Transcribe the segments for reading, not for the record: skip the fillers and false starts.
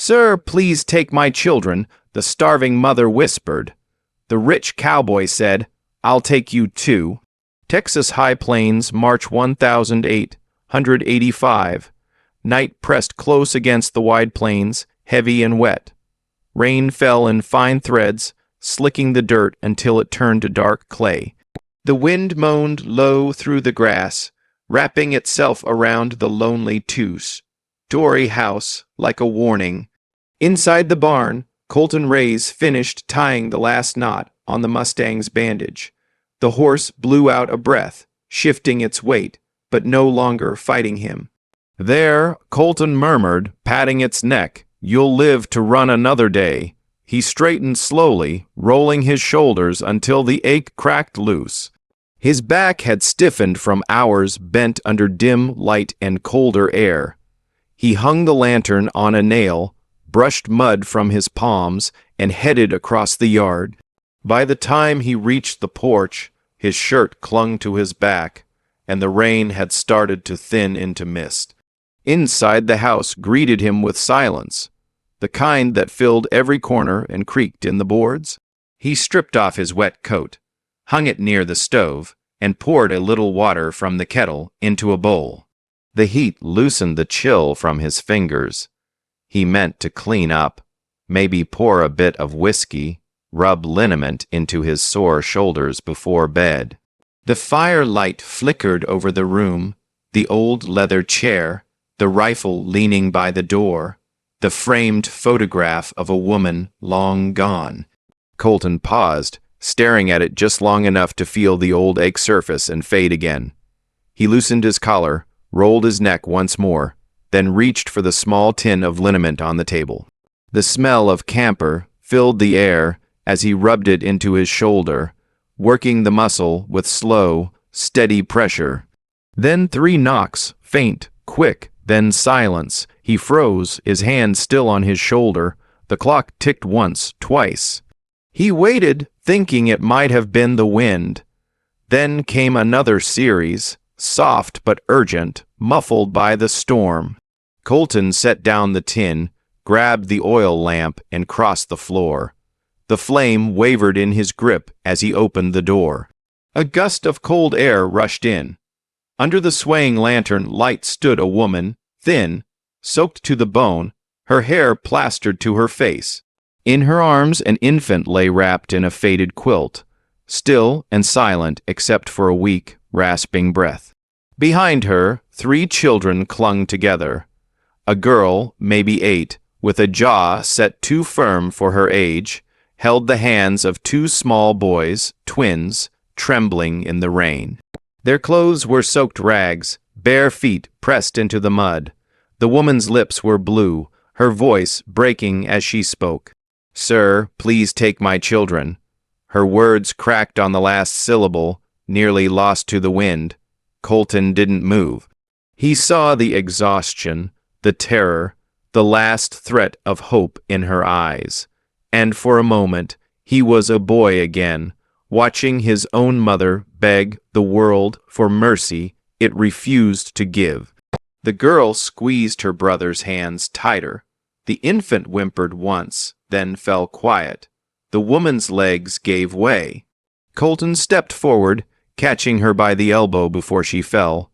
"Sir, please take my children," the starving mother whispered. The rich cowboy said, "I'll take you too." Texas High Plains, March 1885. Night pressed close against the wide plains, heavy and wet. Rain fell in fine threads, slicking the dirt until it turned to dark clay. The wind moaned low through the grass, wrapping itself around the lonely two-story house like a warning. Inside the barn, Colton Reyes finished tying the last knot on the Mustang's bandage. The horse blew out a breath, shifting its weight, but no longer fighting him. "There," Colton murmured, patting its neck, "you'll live to run another day." He straightened slowly, rolling his shoulders until the ache cracked loose. His back had stiffened from hours bent under dim light and colder air. He hung the lantern on a nail, brushed mud from his palms, and headed across the yard. By the time he reached the porch, his shirt clung to his back, and the rain had started to thin into mist. Inside the house greeted him with silence, the kind that filled every corner and creaked in the boards. He stripped off his wet coat, hung it near the stove, and poured a little water from the kettle into a bowl. The heat loosened the chill from his fingers. He meant to clean up, maybe pour a bit of whiskey, rub liniment into his sore shoulders before bed. The firelight flickered over the room, the old leather chair, the rifle leaning by the door, the framed photograph of a woman long gone. Colton paused, staring at it just long enough to feel the old ache surface and fade again. He loosened his collar, rolled his neck once more, then reached for the small tin of liniment on the table. The smell of camphor filled the air as he rubbed it into his shoulder, working the muscle with slow, steady pressure. Then 3 knocks, faint, quick, then silence. He froze, his hand still on his shoulder. The clock ticked once, twice. He waited, thinking it might have been the wind. Then came another series, soft but urgent, muffled by the storm. Colton set down the tin, grabbed the oil lamp, and crossed the floor. The flame wavered in his grip as he opened the door. A gust of cold air rushed in. Under the swaying lantern light stood a woman, thin, soaked to the bone, her hair plastered to her face. In her arms an infant lay wrapped in a faded quilt, still and silent except for a weak, rasping breath. Behind her, 3 children clung together. A girl, maybe 8, with a jaw set too firm for her age, held the hands of 2 small boys, twins, trembling in the rain. Their clothes were soaked rags, bare feet pressed into the mud. The woman's lips were blue, her voice breaking as she spoke. "Sir, please take my children." Her words cracked on the last syllable, nearly lost to the wind. Colton didn't move. He saw the exhaustion, the terror, the last threat of hope in her eyes. And for a moment, he was a boy again, watching his own mother beg the world for mercy it refused to give. The girl squeezed her brother's hands tighter. The infant whimpered once, then fell quiet. The woman's legs gave way. Colton stepped forward, catching her by the elbow before she fell.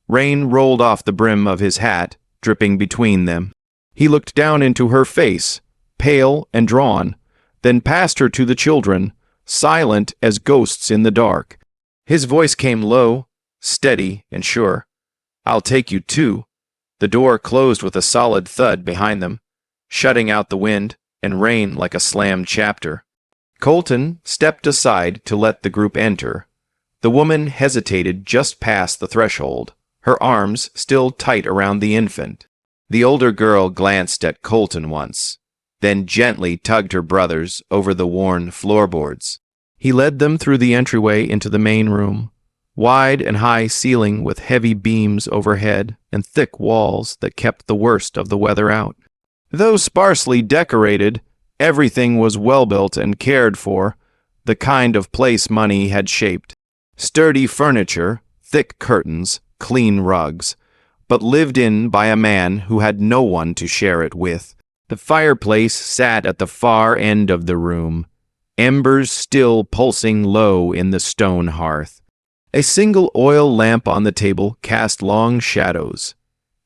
Rain rolled off the brim of his hat, dripping between them. He looked down into her face, pale and drawn, then past her to the children, silent as ghosts in the dark. His voice came low, steady and sure. "I'll take you too." The door closed with a solid thud behind them, shutting out the wind and rain like a slammed chapter. Colton stepped aside to let the group enter. The woman hesitated just past the threshold, her arms still tight around the infant. The older girl glanced at Colton once, then gently tugged her brothers over the worn floorboards. He led them through the entryway into the main room, wide and high ceiling with heavy beams overhead and thick walls that kept the worst of the weather out. Though sparsely decorated, everything was well-built and cared for, the kind of place money had shaped. Sturdy furniture, thick curtains, clean rugs, but lived in by a man who had no one to share it with. The fireplace sat at the far end of the room, embers still pulsing low in the stone hearth. A single oil lamp on the table cast long shadows,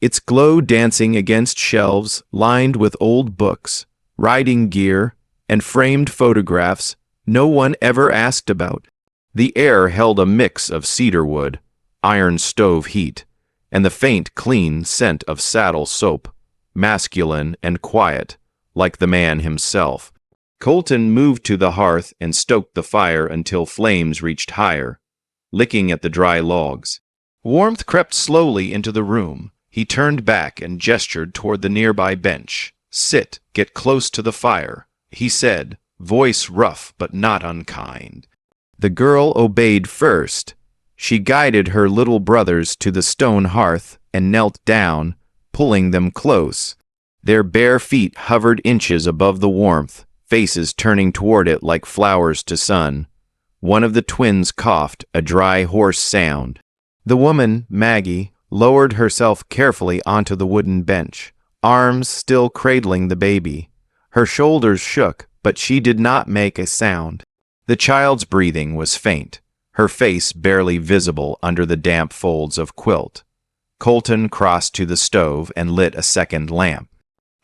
its glow dancing against shelves lined with old books, riding gear, and framed photographs no one ever asked about. The air held a mix of cedar wood, iron stove heat, and the faint, clean scent of saddle soap, masculine and quiet, like the man himself. Colton moved to the hearth and stoked the fire until flames reached higher, licking at the dry logs. Warmth crept slowly into the room. He turned back and gestured toward the nearby bench. "Sit, get close to the fire," he said, voice rough but not unkind. The girl obeyed first. She guided her little brothers to the stone hearth and knelt down, pulling them close. Their bare feet hovered inches above the warmth, faces turning toward it like flowers to sun. One of the twins coughed, a dry, hoarse sound. The woman, Maggie, lowered herself carefully onto the wooden bench, arms still cradling the baby. Her shoulders shook, but she did not make a sound. The child's breathing was faint, her face barely visible under the damp folds of quilt. Colton crossed to the stove and lit a second lamp.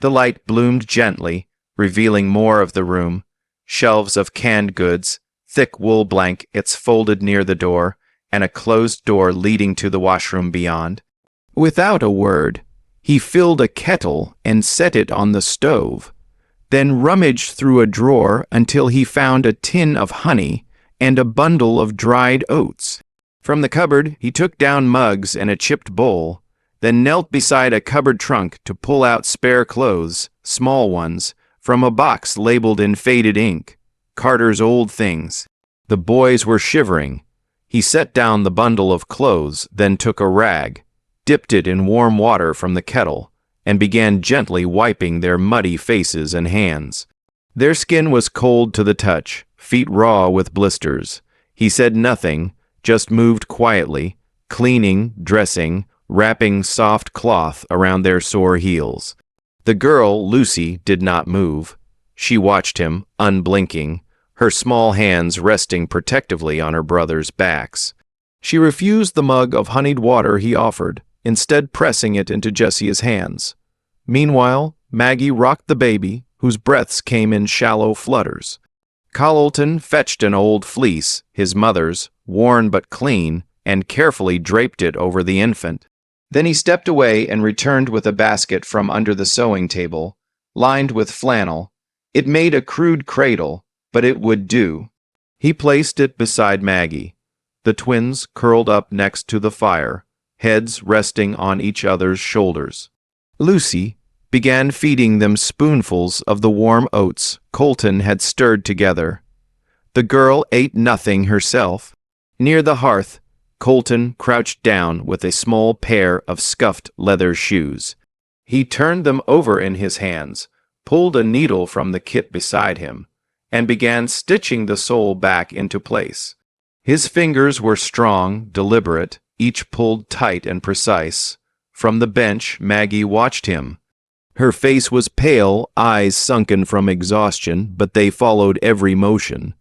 The light bloomed gently, revealing more of the room, shelves of canned goods, thick wool blankets folded near the door, and a closed door leading to the washroom beyond. Without a word, he filled a kettle and set it on the stove, then rummaged through a drawer until he found a tin of honey and a bundle of dried oats. From the cupboard, he took down mugs and a chipped bowl, then knelt beside a cupboard trunk to pull out spare clothes, small ones, from a box labeled in faded ink, Carter's old things. The boys were shivering. He set down the bundle of clothes, then took a rag, dipped it in warm water from the kettle, and began gently wiping their muddy faces and hands. Their skin was cold to the touch, feet raw with blisters. He said nothing, just moved quietly, cleaning, dressing, wrapping soft cloth around their sore heels. The girl, Lucy, did not move. She watched him, unblinking, her small hands resting protectively on her brothers' backs. She refused the mug of honeyed water he offered, instead pressing it into Jessia's hands. Meanwhile, Maggie rocked the baby, whose breaths came in shallow flutters. Colton fetched an old fleece, his mother's, worn but clean, and carefully draped it over the infant. Then he stepped away and returned with a basket from under the sewing table, lined with flannel. It made a crude cradle, but it would do. He placed it beside Maggie. The twins curled up next to the fire, heads resting on each other's shoulders. Lucy began feeding them spoonfuls of the warm oats Colton had stirred together. The girl ate nothing herself. Near the hearth, Colton crouched down with a small pair of scuffed leather shoes. He turned them over in his hands, pulled a needle from the kit beside him, and began stitching the sole back into place. His fingers were strong, deliberate, each pulled tight and precise. From the bench, Maggie watched him. Her face was pale, eyes sunken from exhaustion, but they followed every motion.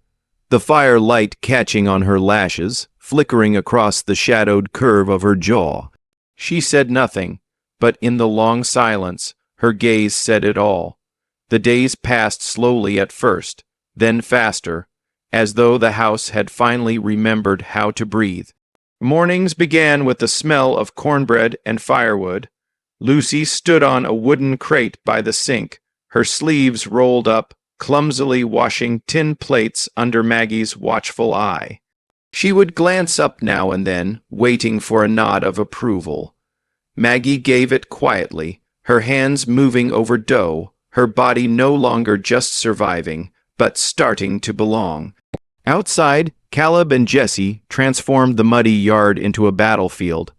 The firelight catching on her lashes, flickering across the shadowed curve of her jaw. She said nothing, but in the long silence, her gaze said it all. The days passed slowly at first, then faster, as though the house had finally remembered how to breathe. Mornings began with the smell of cornbread and firewood. Lucy stood on a wooden crate by the sink, her sleeves rolled up, clumsily washing tin plates under Maggie's watchful eye. She would glance up now and then, waiting for a nod of approval. Maggie gave it quietly, her hands moving over dough, her body no longer just surviving, but starting to belong. Outside, Caleb and Jesse transformed the muddy yard into a battlefield.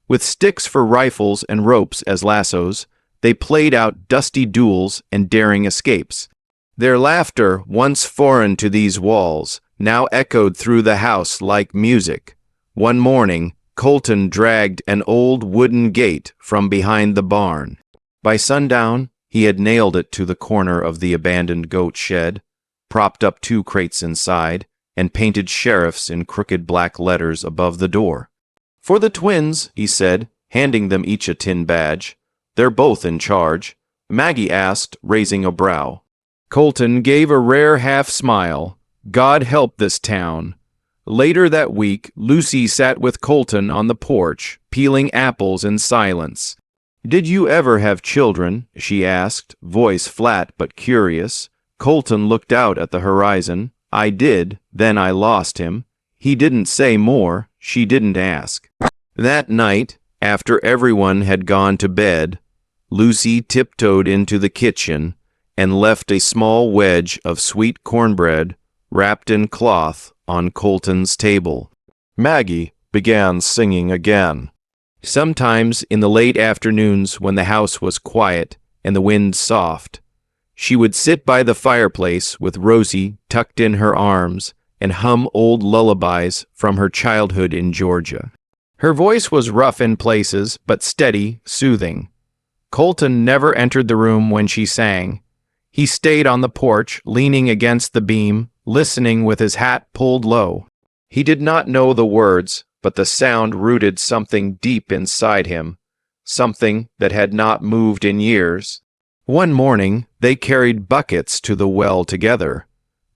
With sticks for rifles and ropes as lassos, they played out dusty duels and daring escapes. Their laughter, once foreign to these walls, now echoed through the house like music. One morning, Colton dragged an old wooden gate from behind the barn. By sundown, He had nailed it to the corner of the abandoned goat shed, propped up 2 crates inside, and painted sheriffs in crooked black letters above the door. "For the twins," he said, handing them each a tin badge. "They're both in charge," Maggie asked, raising a brow. Colton gave a rare half-smile. God help this town. Later that week, Lucy sat with Colton on the porch, peeling apples in silence. "Did you ever have children?" she asked, voice flat but curious. Colton looked out at the horizon. "I did, then I lost him." He didn't say more. She didn't ask. That night, after everyone had gone to bed, Lucy tiptoed into the kitchen and left a small wedge of sweet cornbread wrapped in cloth on Colton's table. Maggie began singing again. Sometimes in the late afternoons when the house was quiet and the wind soft, she would sit by the fireplace with Rosie tucked in her arms and hum old lullabies from her childhood in Georgia. Her voice was rough in places, but steady, soothing. Colton never entered the room when she sang. He stayed on the porch, leaning against the beam, listening with his hat pulled low. He did not know the words, but the sound rooted something deep inside him, something that had not moved in years. One morning, they carried buckets to the well together.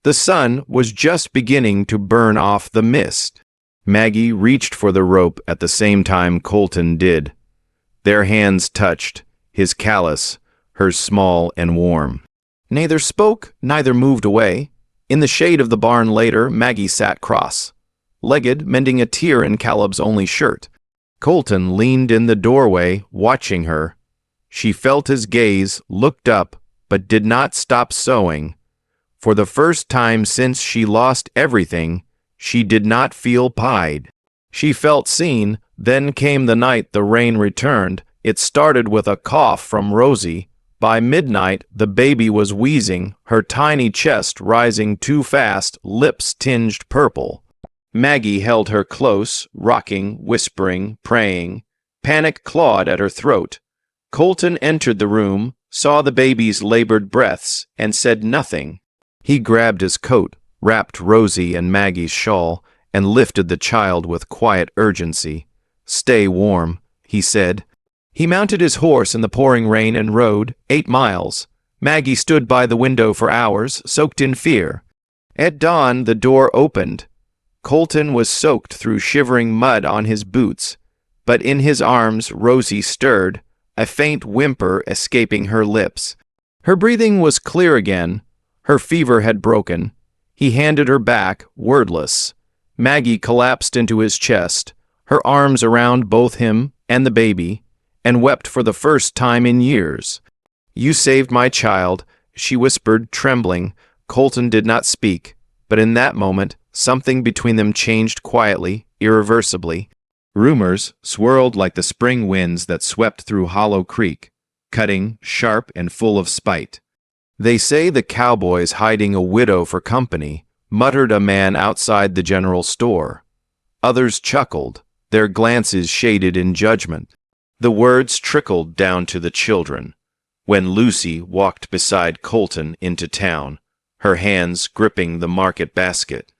The sun was just beginning to burn off the mist. Maggie reached for the rope at the same time Colton did. Their hands touched, his callous, hers small and warm. Neither spoke, neither moved away. In the shade of the barn later, Maggie sat cross-legged, mending a tear in Caleb's only shirt. Colton leaned in the doorway, watching her. She felt his gaze, looked up, but did not stop sewing. For the first time since she lost everything, she did not feel pied. She felt seen. Then came the night the rain returned. It started with a cough from Rosie. By midnight, the baby was wheezing, her tiny chest rising too fast, lips tinged purple. Maggie held her close, rocking, whispering, praying. Panic clawed at her throat. Colton entered the room, saw the baby's labored breaths, and said nothing. He grabbed his coat, wrapped Rosie in Maggie's shawl, and lifted the child with quiet urgency. "Stay warm," he said. He mounted his horse in the pouring rain and rode 8 miles. Maggie stood by the window for hours, soaked in fear. At dawn, the door opened. Colton was soaked through shivering mud on his boots, but in his arms Rosie stirred, a faint whimper escaping her lips. Her breathing was clear again. Her fever had broken. He handed her back, wordless. Maggie collapsed into his chest, her arms around both him and the baby, and wept for the first time in years. "You saved my child," she whispered, trembling. Colton did not speak, but in that moment, something between them changed quietly, irreversibly. Rumors swirled like the spring winds that swept through Hollow Creek, cutting, sharp, and full of spite. "They say the Cowboy's hiding a widow for company," muttered a man outside the general store. Others chuckled, their glances shaded in judgment. The words trickled down to the children. When Lucy walked beside Colton into town, her hands gripping the market basket.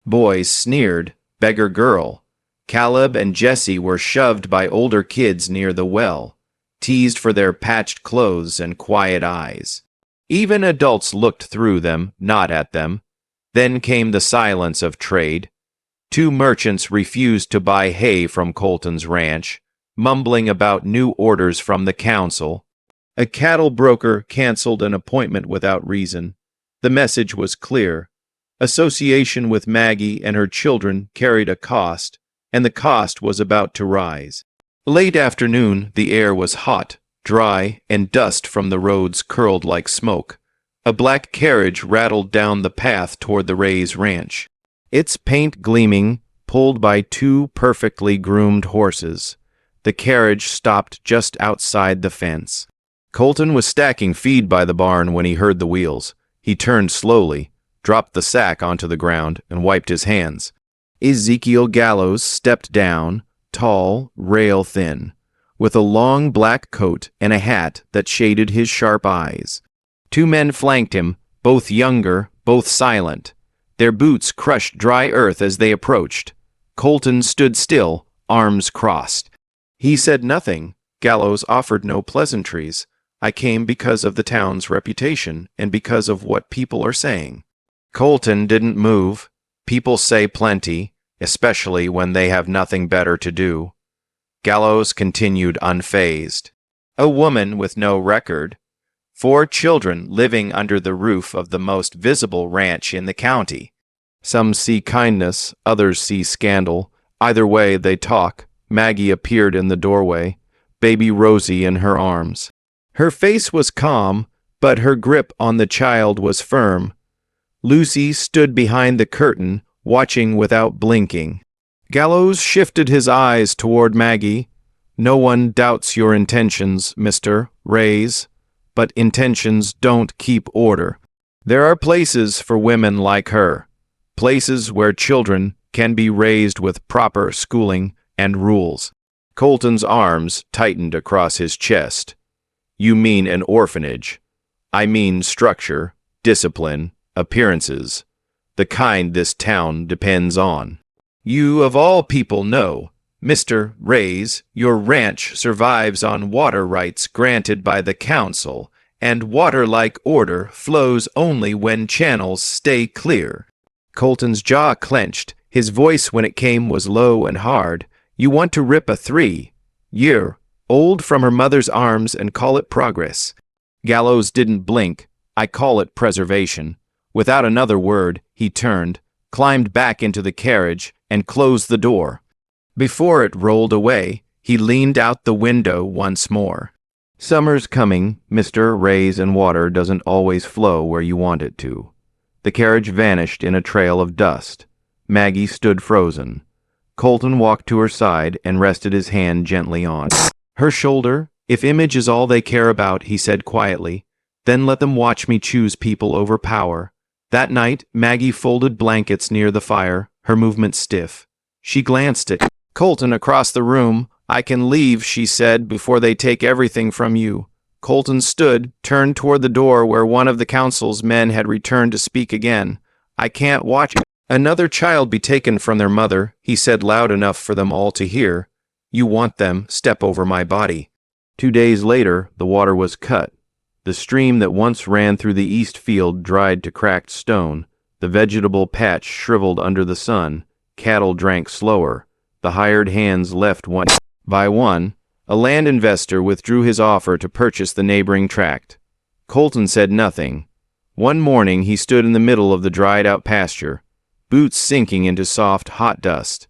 Boys sneered, "Beggar girl." Caleb and Jesse were shoved by older kids near the well, teased for their patched clothes and quiet eyes. Even adults looked through them, not at them. Then came the silence of trade. 2 merchants refused to buy hay from Colton's ranch, mumbling about new orders from the council. A cattle broker canceled an appointment without reason. The message was clear. Association with Maggie and her children carried a cost, and the cost was about to rise. Late afternoon, the air was hot, dry, and dust from the roads curled like smoke. A black carriage rattled down the path toward the Ray's ranch, its paint gleaming, pulled by 2 perfectly groomed horses. The carriage stopped just outside the fence. Colton was stacking feed by the barn when he heard the wheels. He turned slowly, dropped the sack onto the ground, and wiped his hands. Ezekiel Gallows stepped down, tall, rail-thin. with a long black coat and a hat that shaded his sharp eyes. Two men flanked him, both younger, both silent. Their boots crushed dry earth as they approached. Colton stood still, arms crossed. He said nothing. Gallows offered no pleasantries. I came because of the town's reputation and because of what people are saying. Colton didn't move. People say plenty, especially when they have nothing better to do. Gallows continued unfazed. A woman with no record. 4 children living under the roof of the most visible ranch in the county. Some see kindness, others see scandal. Either way they talk. Maggie appeared in the doorway, baby Rosie in her arms. Her face was calm, but her grip on the child was firm. Lucy stood behind the curtain, watching without blinking. Gallows shifted his eyes toward Maggie. No one doubts your intentions, Mr. Rays, but intentions don't keep order. There are places for women like her, places where children can be raised with proper schooling and rules. Colton's arms tightened across his chest. You mean an orphanage. I mean structure, discipline, appearances, the kind this town depends on. You of all people know, Mr. Rays, your ranch survives on water rights granted by the council, and water-like order flows only when channels stay clear. Colton's jaw clenched. His voice when it came was low and hard. You want to rip a 3-year-old from her mother's arms and call it progress. Gallows didn't blink. I call it preservation. Without another word, he turned, climbed back into the carriage, and closed the door. Before it rolled away, he leaned out the window once more. Summer's coming, Mr. Rays, and water doesn't always flow where you want it to. The carriage vanished in a trail of dust. Maggie stood frozen. Colton walked to her side and rested his hand gently on her shoulder. If image is all they care about, he said quietly, then let them watch me choose people over power. That night, Maggie folded blankets near the fire, her movement stiff. She glanced at Colton across the room. I can leave, she said, before they take everything from you. Colton stood, turned toward the door where one of the council's men had returned to speak again. I can't watch another child be taken from their mother, he said loud enough for them all to hear. You want them, step over my body. 2 days later, the water was cut. The stream that once ran through the east field dried to cracked stone. The vegetable patch shriveled under the sun. Cattle drank slower. The hired hands left one by one. A land investor withdrew his offer to purchase the neighboring tract. Colton said nothing. One morning he stood in the middle of the dried-out pasture, boots sinking into soft, hot dust.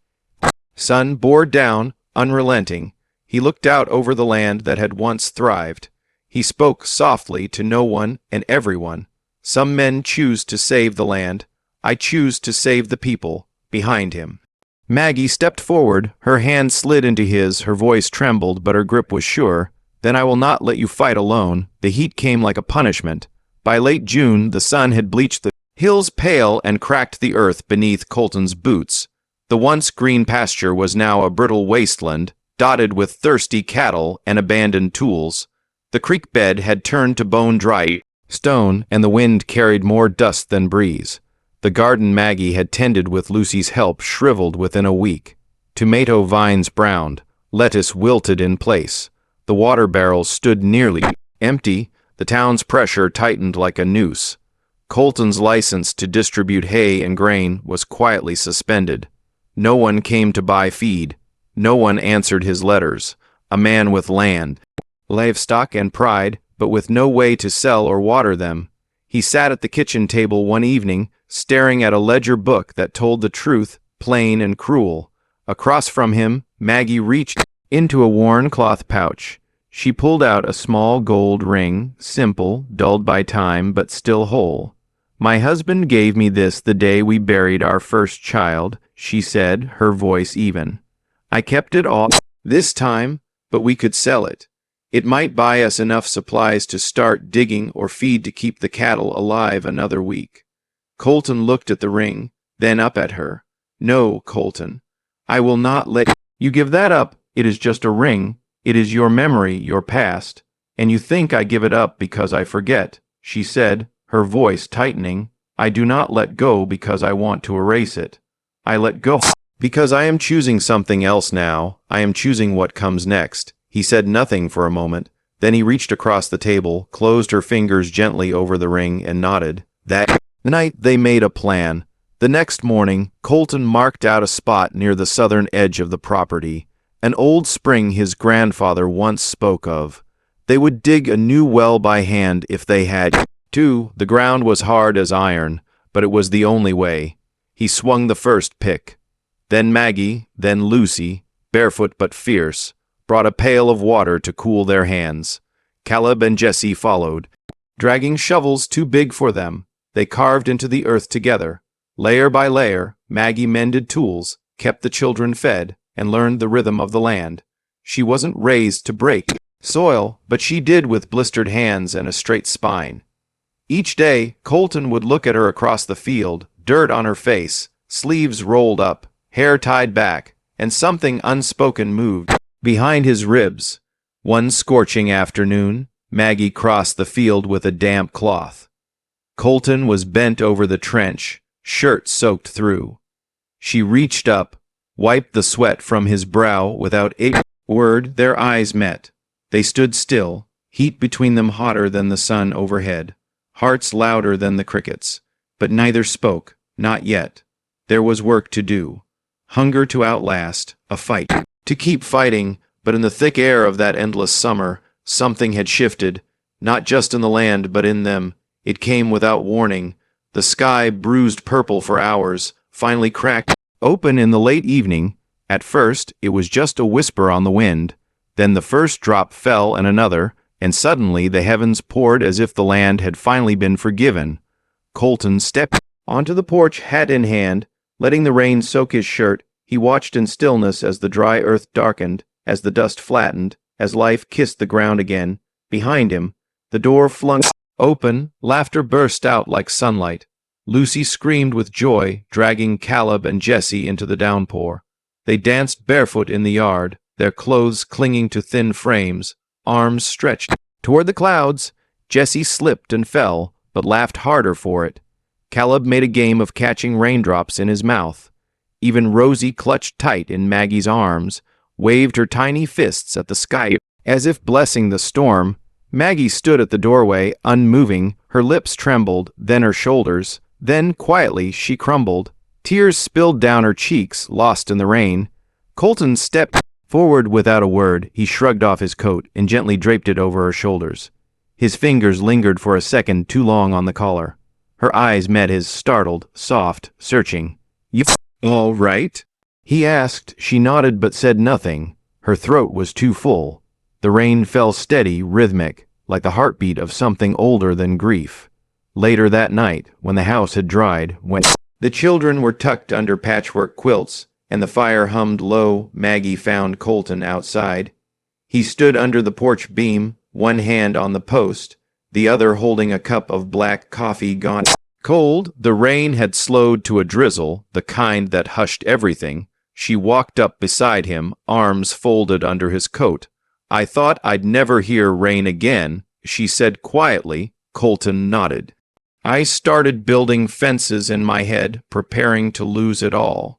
Sun bore down, unrelenting. He looked out over the land that had once thrived. He spoke softly to no one and everyone. Some men choose to save the land. I choose to save the people behind him. Maggie stepped forward. Her hand slid into his. Her voice trembled, but her grip was sure. Then I will not let you fight alone. The heat came like a punishment. By late June, the sun had bleached the hills pale and cracked the earth beneath Colton's boots. The once green pasture was now a brittle wasteland, dotted with thirsty cattle and abandoned tools. The creek bed had turned to bone-dry stone, and the wind carried more dust than breeze. The garden Maggie had tended with Lucy's help shriveled within a week. Tomato vines browned, lettuce wilted in place. The water barrels stood nearly empty. The town's pressure tightened like a noose. Colton's license to distribute hay and grain was quietly suspended. No one came to buy feed. No one answered his letters. A man with land, livestock, and pride, but with no way to sell or water them. He sat at the kitchen table one evening, staring at a ledger book that told the truth, plain and cruel. Across from him, Maggie reached into a worn cloth pouch. She pulled out a small gold ring, simple, dulled by time, but still whole. My husband gave me this the day we buried our first child, she said, her voice even. I kept it all this time, but we could sell it. It might buy us enough supplies to start digging or feed to keep the cattle alive another week. Colton looked at the ring, then up at her. No, Colton, I will not let you give that up. It is just a ring. It is your memory, your past, and you think I give it up because I forget, she said, her voice tightening. I do not let go because I want to erase it. I let go because I am choosing something else now. I am choosing what comes next. He said nothing for a moment. Then he reached across the table, closed her fingers gently over the ring, and nodded. That night they made a plan. The next morning, Colton marked out a spot near the southern edge of the property, an old spring his grandfather once spoke of. They would dig a new well by hand if they had to. The ground was hard as iron, but it was the only way. He swung the first pick. Then Maggie, then Lucy, barefoot but fierce, brought a pail of water to cool their hands. Caleb and Jesse followed, dragging shovels too big for them. They carved into the earth together. Layer by layer, Maggie mended tools, kept the children fed, and learned the rhythm of the land. She wasn't raised to break soil, but she did with blistered hands and a straight spine. Each day, Colton would look at her across the field, dirt on her face, sleeves rolled up, hair tied back, and something unspoken moved behind his ribs. One scorching afternoon, Maggie crossed the field with a damp cloth. Colton was bent over the trench, shirt soaked through. She reached up, wiped the sweat from his brow without a word. Their eyes met. They stood still, heat between them hotter than the sun overhead, hearts louder than the crickets. But neither spoke, not yet. There was work to do. Hunger to outlast, a fight to keep fighting, but in the thick air of that endless summer, something had shifted, not just in the land but in them. It came without warning. The sky, bruised purple for hours, finally cracked open in the late evening. At first, it was just a whisper on the wind. Then the first drop fell and another, and suddenly the heavens poured as if the land had finally been forgiven. Colton stepped onto the porch, hat in hand, letting the rain soak his shirt. He watched in stillness as the dry earth darkened, as the dust flattened, as life kissed the ground again. Behind him, the door flung open, laughter burst out like sunlight. Lucy screamed with joy, dragging Caleb and Jesse into the downpour. They danced barefoot in the yard, their clothes clinging to thin frames, arms stretched toward the clouds. Jesse slipped and fell, but laughed harder for it. Caleb made a game of catching raindrops in his mouth. Even Rosie clutched tight in Maggie's arms, waved her tiny fists at the sky as if blessing the storm. Maggie stood at the doorway, unmoving. Her lips trembled, then her shoulders. Then, quietly, she crumbled. Tears spilled down her cheeks, lost in the rain. Colton stepped forward without a word. He shrugged off his coat and gently draped it over her shoulders. His fingers lingered for a second too long on the collar. Her eyes met his, startled, soft, searching. "You all right?" he asked. She nodded but said nothing. Her throat was too full. The rain fell steady, rhythmic, like the heartbeat of something older than grief. Later that night, when the house had dried, when the children were tucked under patchwork quilts, and the fire hummed low, Maggie found Colton outside. He stood under the porch beam, one hand on the post, the other holding a cup of black coffee gone cold. The rain had slowed to a drizzle, the kind that hushed everything. She walked up beside him, arms folded under his coat. "I thought I'd never hear rain again," she said quietly. Colton nodded. "I started building fences in my head, preparing to lose it all."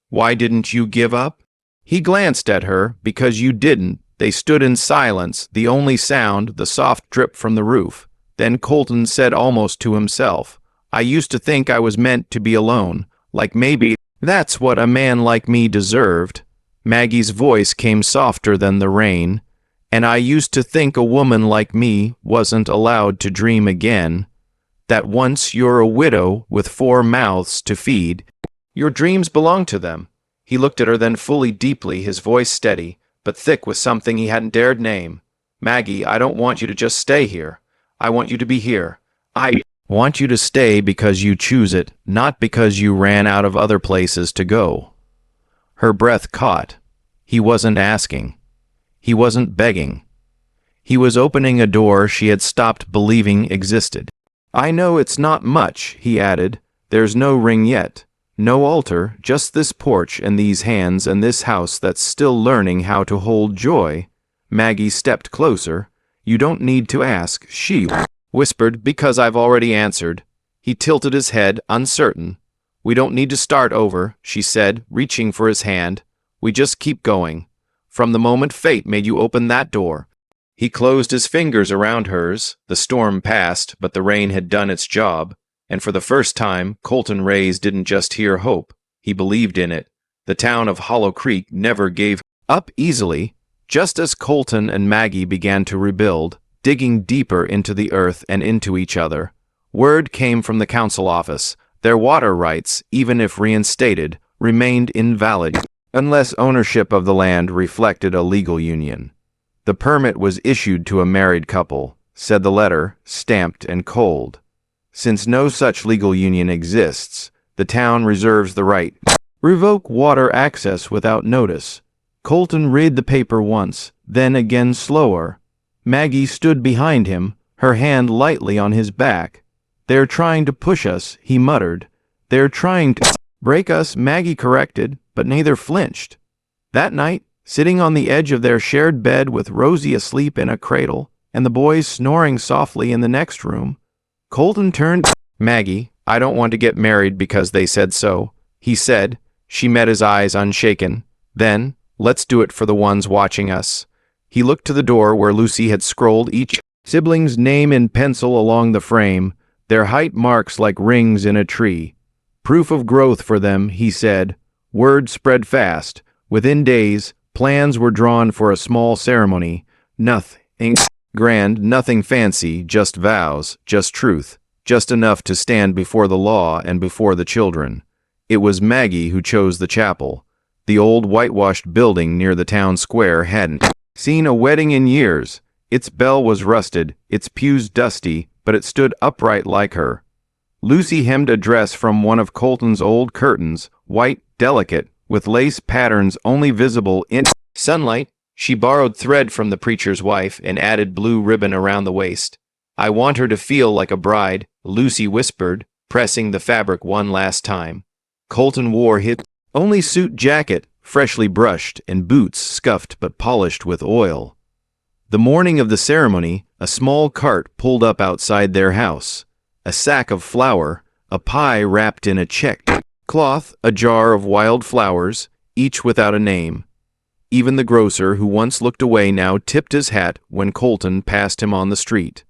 "Why didn't you give up?" He glanced at her. "Because you didn't." They stood in silence, the only sound, the soft drip from the roof. Then Colton said almost to himself, "I used to think I was meant to be alone, like maybe that's what a man like me deserved." Maggie's voice came softer than the rain. "And I used to think a woman like me wasn't allowed to dream again. That once you're a widow with 4 mouths to feed, your dreams belong to them." He looked at her then fully, deeply, his voice steady, but thick with something he hadn't dared name. "Maggie, I don't want you to just stay here. I want you to be here. I want you to stay because you choose it, not because you ran out of other places to go." Her breath caught. He wasn't asking. He wasn't begging. He was opening a door she had stopped believing existed. "I know it's not much," he added. "There's no ring yet. No altar, just this porch and these hands and this house that's still learning how to hold joy. Maggie stepped closer. You don't need to ask, she whispered, because I've already answered. He tilted his head, uncertain. We don't need to start over, she said, reaching for his hand. We just keep going. From the moment fate made you open that door. He closed his fingers around hers. The storm passed, but the rain had done its job. And for the first time, Colton Rays didn't just hear hope. He believed in it. The town of Hollow Creek never gave up easily. Just as Colton and Maggie began to rebuild, digging deeper into the earth and into each other, word came from the council office. Their water rights, even if reinstated, remained invalid unless ownership of the land reflected a legal union. The permit was issued to a married couple, said the letter, stamped and cold. Since no such legal union exists, the town reserves the right to revoke water access without notice. Colton read the paper once, then again slower. Maggie stood behind him, her hand lightly on his back. They're trying to push us, he muttered. They're trying to break us, Maggie corrected, but neither flinched. That night, sitting on the edge of their shared bed with Rosie asleep in a cradle and the boys snoring softly in the next room, Colton turned. Maggie, I don't want to get married because they said so, he said. She met his eyes unshaken. Then, let's do it for the ones watching us. He looked to the door where Lucy had scrolled each sibling's name in pencil along the frame, their height marks like rings in a tree. Proof of growth for them, he said. Word spread fast. Within days, plans were drawn for a small ceremony. Nothing grand, nothing fancy, just vows, just truth, just enough to stand before the law and before the children. It was Maggie who chose the chapel. The old whitewashed building near the town square hadn't seen a wedding in years. Its bell was rusted, its pews dusty, but it stood upright like her. Lucy hemmed a dress from one of Colton's old curtains, white, delicate, with lace patterns only visible in sunlight. She borrowed thread from the preacher's wife and added blue ribbon around the waist. I want her to feel like a bride, Lucy whispered, pressing the fabric one last time. Colton wore his only suit jacket, freshly brushed, and boots scuffed but polished with oil. The morning of the ceremony, a small cart pulled up outside their house. A sack of flour, a pie wrapped in a checked cloth, a jar of wild flowers, each without a name. Even the grocer, who once looked away, now tipped his hat when Colton passed him on the street.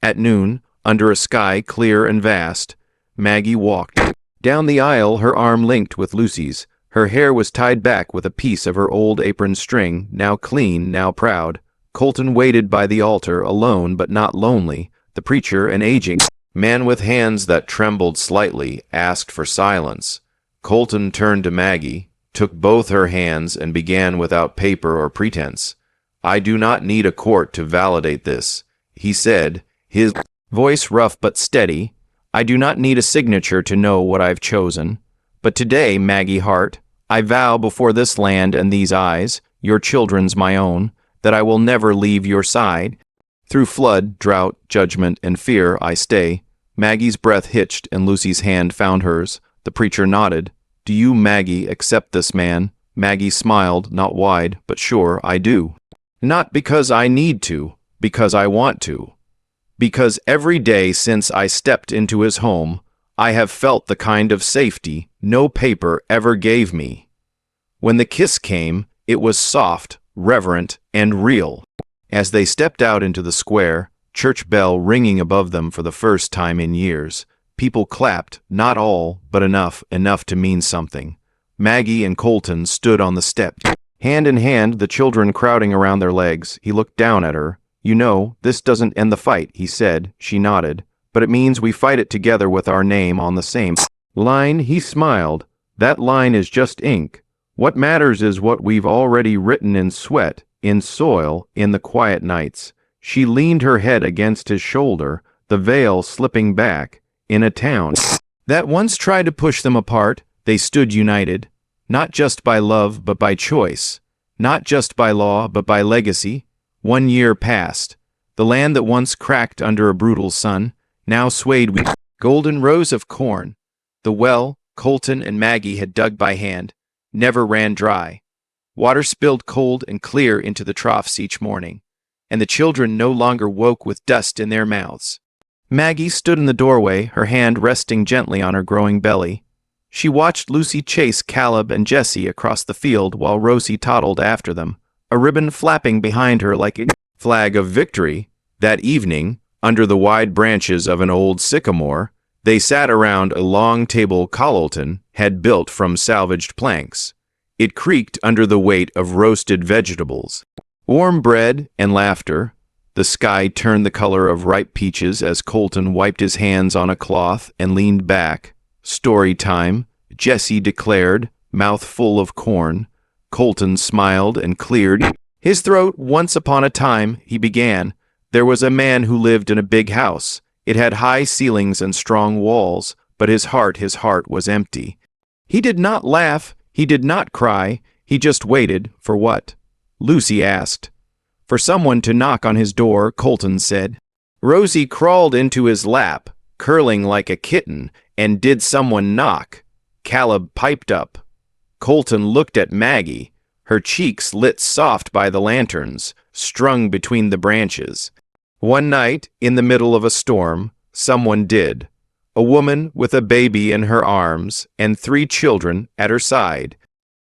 At noon, under a sky clear and vast, Maggie walked down the aisle, her arm linked with Lucy's. Her hair was tied back with a piece of her old apron string, now clean, now proud. Colton waited by the altar, alone but not lonely. The preacher, an aging man with hands that trembled slightly, asked for silence. Colton turned to Maggie, took both her hands, and began without paper or pretense. I do not need a court to validate this, he said, his voice rough but steady. I do not need a signature to know what I've chosen. But today, Maggie Hart, I vow before this land and these eyes, your children's my own, that I will never leave your side. Through flood, drought, judgment, and fear I stay. Maggie's breath hitched and Lucy's hand found hers. The preacher nodded. Do you, Maggie, accept this man? Maggie smiled, not wide, but sure, I do. Not because I need to, because I want to. Because every day since I stepped into his home, I have felt the kind of safety no paper ever gave me. When the kiss came, it was soft, reverent, and real. As they stepped out into the square, church bell ringing above them for the first time in years, people clapped, not all, but enough to mean something. Maggie and Colton stood on the step, hand in hand, the children crowding around their legs. He looked down at her. You know, this doesn't end the fight, he said. She nodded. But it means we fight it together with our name on the same line. He smiled. That line is just ink. What matters is what we've already written in sweat, in soil, in the quiet nights. She leaned her head against his shoulder, the veil slipping back. In a town that once tried to push them apart, they stood united, not just by love but by choice, not just by law but by legacy. 1 year passed. The land that once cracked under a brutal sun now swayed with golden rows of corn. The well Colton and Maggie had dug by hand never ran dry. Water spilled cold and clear into the troughs each morning, and the children no longer woke with dust in their mouths. Maggie stood in the doorway, her hand resting gently on her growing belly. She watched Lucy chase Caleb and Jessie across the field while Rosie toddled after them, a ribbon flapping behind her like a flag of victory. That evening, under the wide branches of an old sycamore, they sat around a long table Colleton had built from salvaged planks. It creaked under the weight of roasted vegetables. Warm bread and laughter. The sky turned the color of ripe peaches as Colton wiped his hands on a cloth and leaned back. Story time, Jessie declared, mouth full of corn. Colton smiled and cleared his throat. Once upon a time, he began, there was a man who lived in a big house. It had high ceilings and strong walls, but his heart was empty. He did not laugh, he did not cry, he just waited for what? Lucy asked. For someone to knock on his door, Colton said. Rosie crawled into his lap, curling like a kitten, and did someone knock? Caleb piped up. Colton looked at Maggie, her cheeks lit soft by the lanterns, strung between the branches. One night, in the middle of a storm, someone did. A woman with a baby in her arms and 3 children at her side.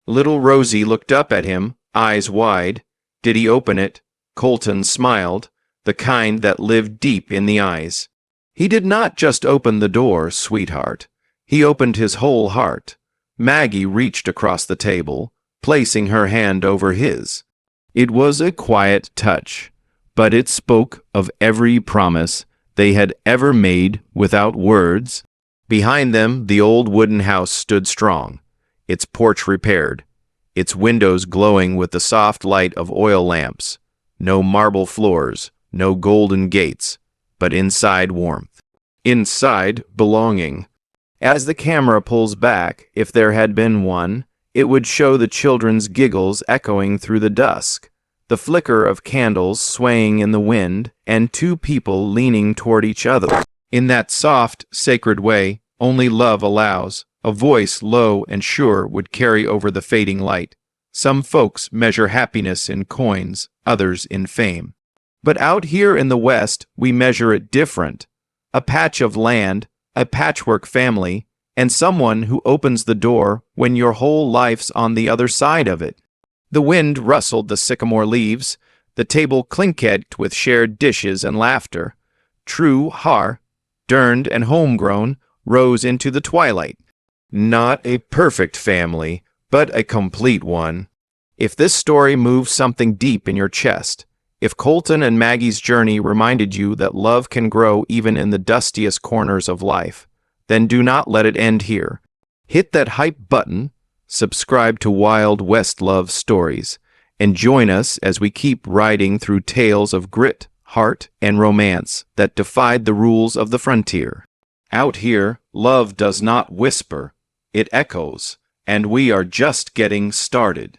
Little Rosie looked up at him, eyes wide. Did he open it? Colton smiled, the kind that lived deep in the eyes. He did not just open the door, sweetheart. He opened his whole heart. Maggie reached across the table, placing her hand over his. It was a quiet touch, but it spoke of every promise they had ever made without words. Behind them, the old wooden house stood strong, its porch repaired, its windows glowing with the soft light of oil lamps. No marble floors, no golden gates, but inside warmth. Inside belonging. As the camera pulls back, if there had been one, it would show the children's giggles echoing through the dusk, the flicker of candles swaying in the wind, and 2 people leaning toward each other. In that soft, sacred way only love allows, a voice low and sure would carry over the fading light. Some folks measure happiness in coins, others in fame. But out here in the West, we measure it different. A patch of land, a patchwork family, and someone who opens the door when your whole life's on the other side of it. The wind rustled the sycamore leaves. The table clinked with shared dishes and laughter. True har, derned and homegrown, rose into the twilight. Not a perfect family, but a complete one. If this story moved something deep in your chest, if Colton and Maggie's journey reminded you that love can grow even in the dustiest corners of life, then do not let it end here. Hit that hype button, subscribe to Wild West Love Stories, and join us as we keep riding through tales of grit, heart, and romance that defied the rules of the frontier. Out here, love does not whisper, it echoes, and we are just getting started.